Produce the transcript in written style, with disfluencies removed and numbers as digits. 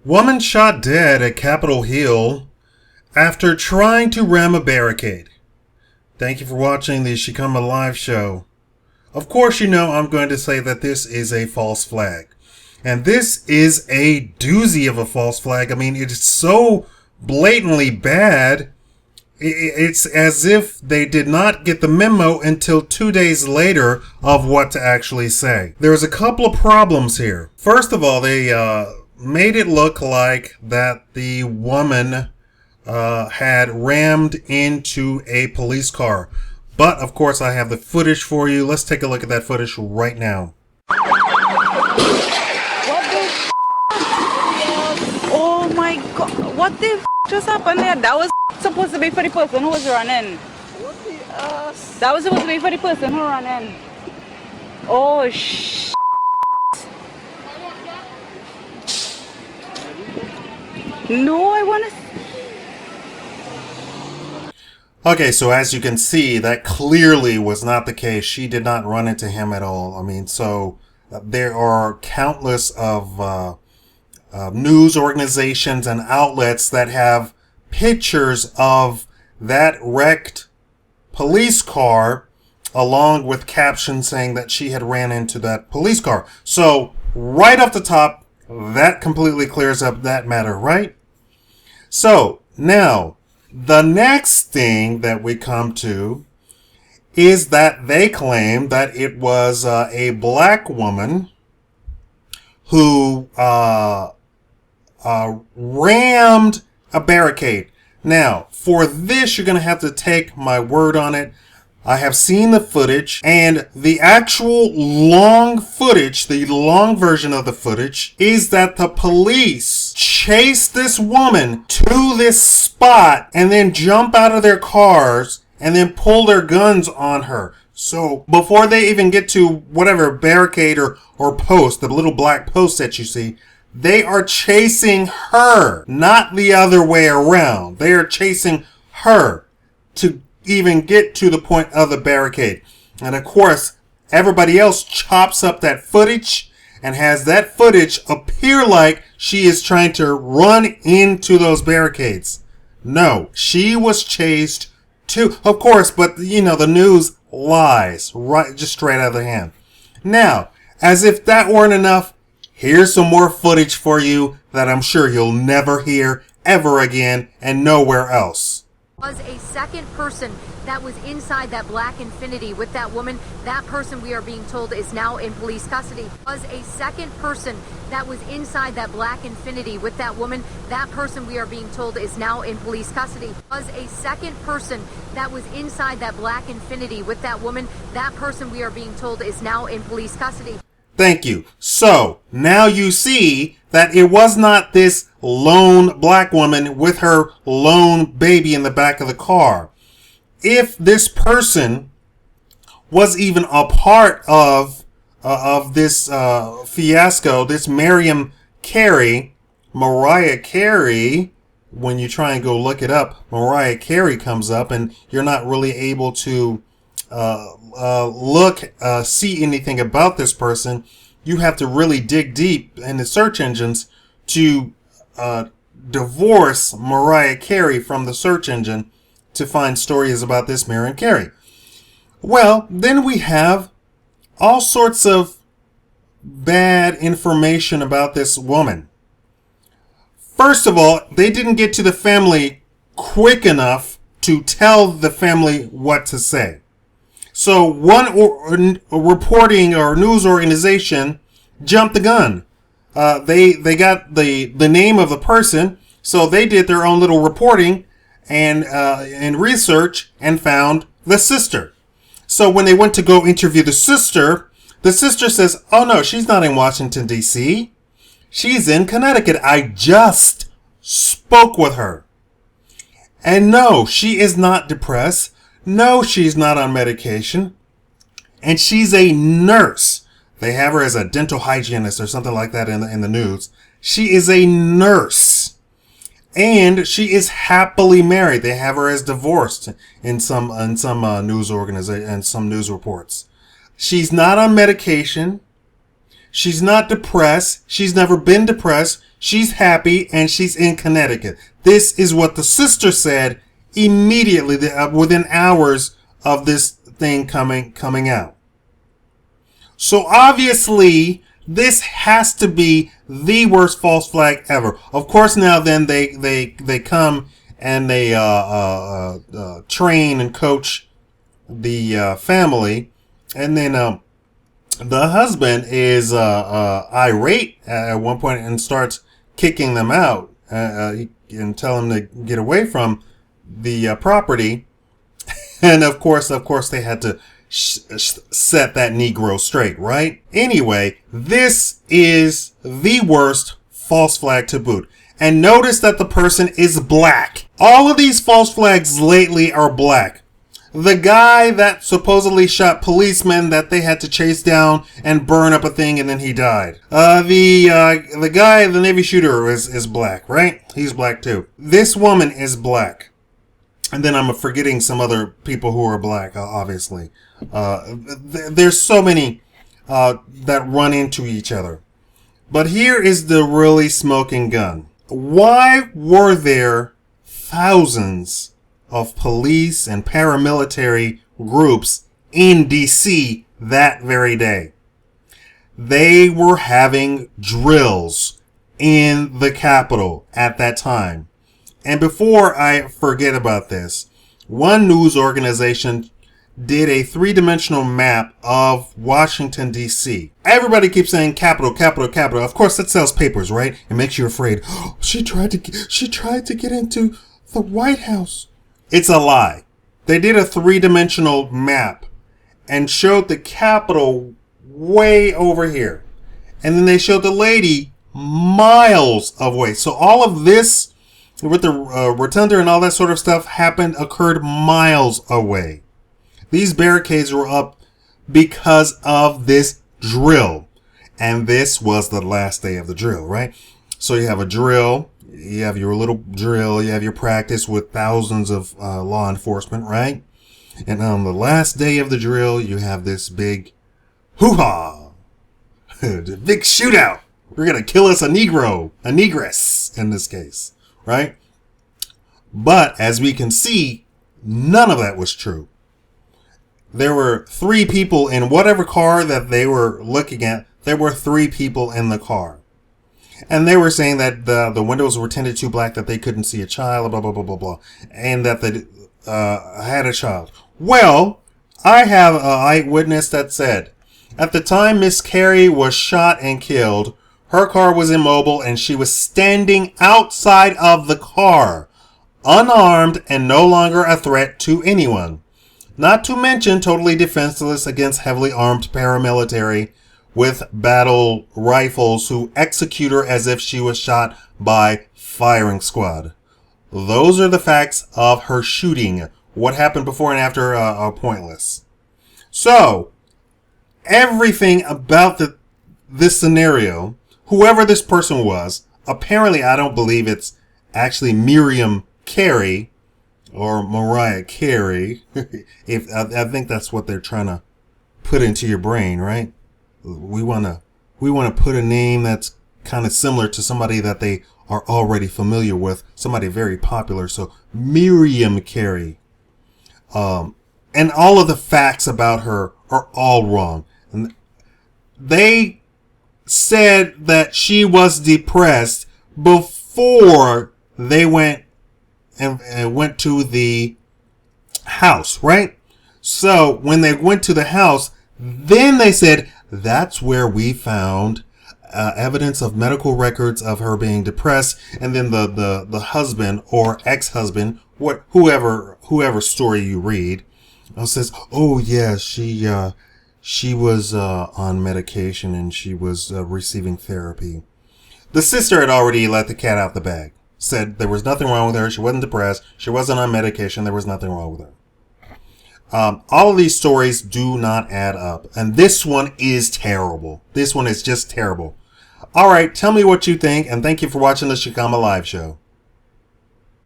Woman shot dead at Capitol Hill after trying to ram a barricade. Thank you for watching the She Come Alive show. Of course, you know I'm going to say that this is a false flag. And this is a doozy of a false flag. I mean, it's so blatantly bad. It's as if they did not get the memo until 2 days later of what to actually say. There's a couple of problems here. First of all, they made it look like that the woman had rammed into a police car. But, of course, I have the footage for you. Let's take a look at that footage right now. What the f***? Oh my god. What the f*** just happened there? That was supposed to be for the person who was running. What the ass? That was supposed to be for the person who running. Oh sh**. No, I want to... Okay, so as you can see, that clearly was not the case. She did not run into him at all. I mean, so there are countless of news organizations and outlets that have pictures of that wrecked police car along with captions saying that she had ran into that police car. So right off the top, that completely clears up that matter, right? So now, the next thing that we come to is that they claim that it was a black woman who rammed a barricade. Now, for this, you're going to have to take my word on it. I have seen the footage, and the actual long footage, the long version of the footage, is that the police chase this woman to this spot and then jump out of their cars and then pull their guns on her. So before they even get to whatever barricade or post, the little black post that you see, they are chasing her, not the other way around. They are chasing her to even get to the point of the barricade. And of course, everybody else chops up that footage and has that footage appear like she is trying to run into those barricades. No, she was chased too, of course, but you know, the news lies right, just straight out of the hand. Now, as if that weren't enough, here's some more footage for you that I'm sure you'll never hear ever again and nowhere else. Was a second person that was inside that black Infiniti with that woman. That person, we are being told, is now in police custody. Was a second person that was inside that black Infiniti with that woman. That person, we are being told, is now in police custody. Was a second person that was inside that black Infiniti with that woman. That person, we are being told, is now in police custody. Thank you. So, now you see that it was not this lone black woman with her lone baby in the back of the car. If this person was even a part of this fiasco, this Miriam Carey, Mariah Carey, when you try and go look it up, Mariah Carey comes up and you're not really able to see anything about this person. You have to really dig deep in the search engines to divorce Mariah Carey from the search engine to find stories about this Miriam Carey. Well, then we have all sorts of bad information about this woman. First of all, they didn't get to the family quick enough to tell the family what to say. So one reporting or news organization jumped the gun. They got the name of the person, so they did their own little reporting and research and found the sister. So when they went to go interview the sister says, "Oh no, she's not in Washington D.C. She's in Connecticut. I just spoke with her. And no, she is not depressed. No, she's not on medication. And she's a nurse." They have her as a dental hygienist or something like that in the news. She is a nurse. And she is happily married. They have her as divorced in some news organization and some news reports. She's not on medication. She's not depressed. She's never been depressed. She's happy and she's in Connecticut. This is what the sister said immediately within hours of this thing coming out. So obviously, this has to be the worst false flag ever. Of course, now then they come and they train and coach the family, and then the husband is irate at one point and starts kicking them out and tell them to get away from the property. And of course they had to set that Negro straight, right? Anyway, this is the worst false flag to boot. And notice that the person is black. All of these false flags lately are black. The guy that supposedly shot policemen that they had to chase down and burn up a thing and then he died. The guy, the Navy shooter is black, right? He's black too. This woman is black. And then I'm forgetting some other people who are black, obviously. There's so many that run into each other. But here is the really smoking gun. Why were there thousands of police and paramilitary groups in D.C. that very day? They were having drills in the Capitol at that time. And before I forget about this, one news organization did a three-dimensional map of Washington, D.C. Everybody keeps saying Capitol, Capitol, Capitol. Of course, that sells papers, right? It makes you afraid. Oh, she tried to get into the White House. It's a lie. They did a three-dimensional map and showed the Capitol way over here. And then they showed the lady miles away. So all of this with the rotunda and all that sort of stuff occurred miles away. These barricades were up because of this drill. And this was the last day of the drill, right? So you have a drill, you have your little drill, you have your practice with thousands of law enforcement, right? And on the last day of the drill, you have this big hoo-ha, the big shootout. We're going to kill us a Negro, a Negress in this case, right? But as we can see, none of that was true. There were 3 people in whatever car that they were looking at. There were 3 people in the car. And they were saying that the windows were tinted too black, that they couldn't see a child, blah, blah, blah, blah, blah. And that they had a child. Well, I have an eyewitness that said, at the time Miss Carey was shot and killed, her car was immobile and she was standing outside of the car, unarmed and no longer a threat to anyone. Not to mention totally defenseless against heavily armed paramilitary with battle rifles who execute her as if she was shot by firing squad. Those are the facts of her shooting. What happened before and after are pointless. So, everything about this scenario, whoever this person was, apparently I don't believe it's actually Miriam Carey or Mariah Carey. I think that's what they're trying to put into your brain, right? We want to put a name that's kind of similar to somebody that they are already familiar with, somebody very popular. So Miriam Carey. And all of the facts about her are all wrong. And they said that she was depressed before they went to the house, right? So when they went to the house, then they said, that's where we found evidence of medical records of her being depressed. And then the husband or ex-husband, whoever story you read, says, oh yeah, she was on medication and she was receiving therapy. The sister had already let the cat out the bag. Said there was nothing wrong with her. She wasn't depressed. She wasn't on medication. There was nothing wrong with her. All of these stories do not add up. And this one is terrible. This one is just terrible. All right. Tell me what you think. And thank you for watching the Shikama Live Show.